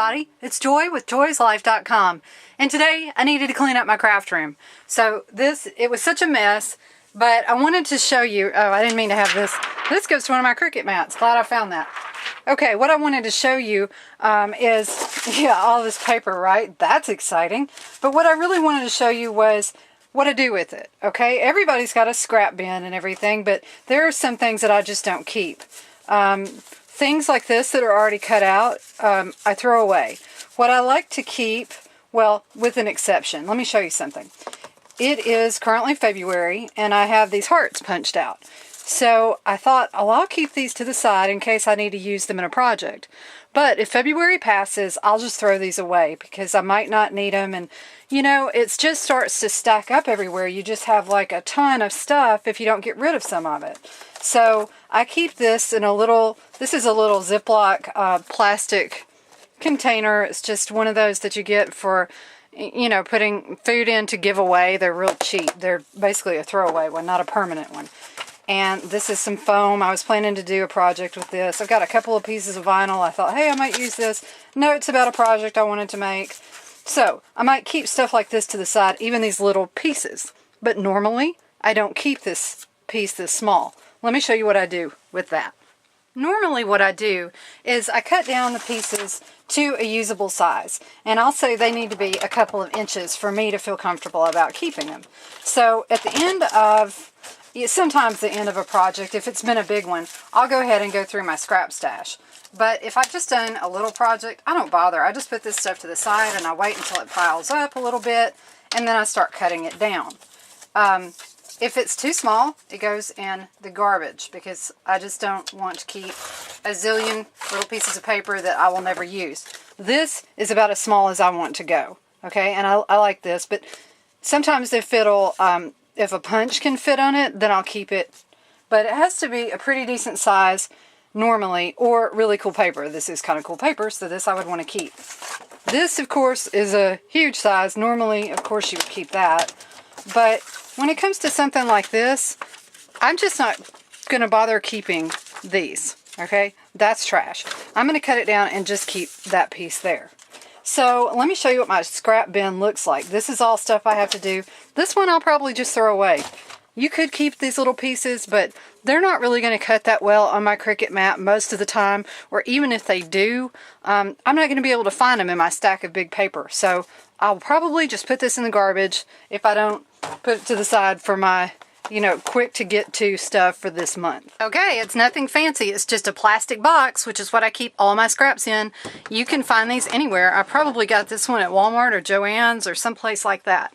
everybody, it's Joy with joyslife.com, and today I needed to clean up my craft room. So it was such a mess, but I wanted to show you, oh, I didn't mean to have this. This goes to one of my Cricut mats. Glad I found that. Okay, what I wanted to show you is, yeah, all this paper, right? That's exciting. But what I really wanted to show you was what I do with it, okay? Everybody's got a scrap bin and everything, but there are some things that I just don't keep. Things like this that are already cut out, I throw away. What I like to keep, well, with an exception. Let me show you something. It is currently February, and I have these hearts punched out. So I thought, oh, I'll keep these to the side in case I need to use them in a project. But if February passes, I'll just throw these away because I might not need them. And, you know, it just starts to stack up everywhere. You just have like a ton of stuff if you don't get rid of some of it. So I keep this in this is a little Ziploc plastic container. It's just one of those that you get for, you know, putting food in to give away. They're real cheap. They're basically a throwaway one, not a permanent one. And this is some foam. I was planning to do a project with this. I've got a couple of pieces of vinyl. I thought, hey, I might use this. Notes about a project I wanted to make. So I might keep stuff like this to the side, even these little pieces. But normally, I don't keep this piece this small. Let me show you what I do with that. Normally what I do is I cut down the pieces to a usable size. And I'll say they need to be a couple of inches for me to feel comfortable about keeping them. So at the end of, sometimes the end of a project, if it's been a big one, I'll go ahead and go through my scrap stash. But if I've just done a little project, I don't bother. I just put this stuff to the side and I wait until it piles up a little bit, and then I start cutting it down. If it's too small, it goes in the garbage because I just don't want to keep a zillion little pieces of paper that I will never use. This is about as small as I want to go, okay? And I like this, but sometimes if a punch can fit on it, then I'll keep it. But it has to be a pretty decent size normally, or really cool paper. This is kind of cool paper, so this I would want to keep. This, of course, is a huge size. Normally, of course, you would keep that. But when it comes to something like this, I'm just not going to bother keeping these, okay? That's trash. I'm going to cut it down and just keep that piece there. So let me show you what my scrap bin looks like. This is all stuff I have to do. This one I'll probably just throw away. You could keep these little pieces, but they're not really going to cut that well on my Cricut mat most of the time, or even if they do, I'm not going to be able to find them in my stack of big paper. So I'll probably just put this in the garbage if I don't put it to the side for my, you know, quick to get to stuff for this month. Okay, it's nothing fancy. It's just a plastic box, which is what I keep all my scraps in. You can find these anywhere. I probably got this one at Walmart or Joann's or someplace like that.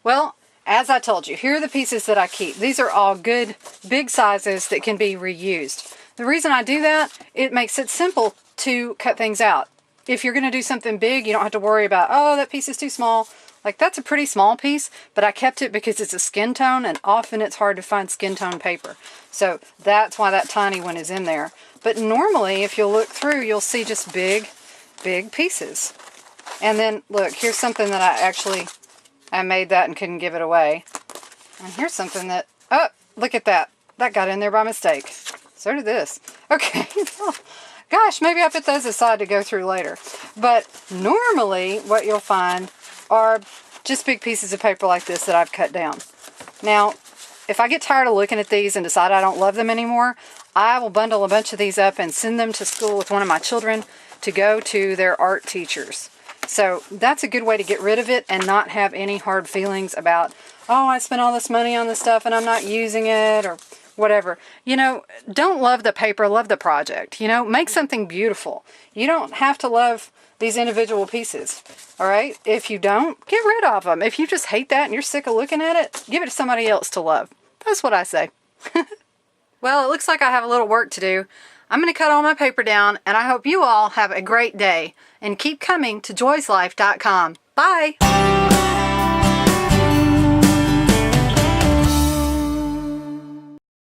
Well, as I told you, here are the pieces that I keep. These are all good, big sizes that can be reused. The reason I do that, it makes it simple to cut things out. If you're going to do something big, you don't have to worry about, oh, that piece is too small. Like, that's a pretty small piece, but I kept it because it's a skin tone, and often it's hard to find skin tone paper. So that's why that tiny one is in there. But normally, if you'll look through, you'll see just big, big pieces. And then, look, here's something that I made that and couldn't give it away. And here's something that, oh, look at that. That got in there by mistake. So did this. Okay. Gosh, maybe I put those aside to go through later. But normally, what you'll find are just big pieces of paper like this that I've cut down. Now, if I get tired of looking at these and decide I don't love them anymore, I will bundle a bunch of these up and send them to school with one of my children to go to their art teachers. So that's a good way to get rid of it and not have any hard feelings about, oh, I spent all this money on this stuff and I'm not using it or whatever. You know, don't love the paper, love the project. You know, make something beautiful. You don't have to love these individual pieces, all right? If you don't, get rid of them. If you just hate that and you're sick of looking at it, give it to somebody else to love. That's what I say. Well, it looks like I have a little work to do. I'm going to cut all my paper down, and I hope you all have a great day, and keep coming to joyslife.com. Bye!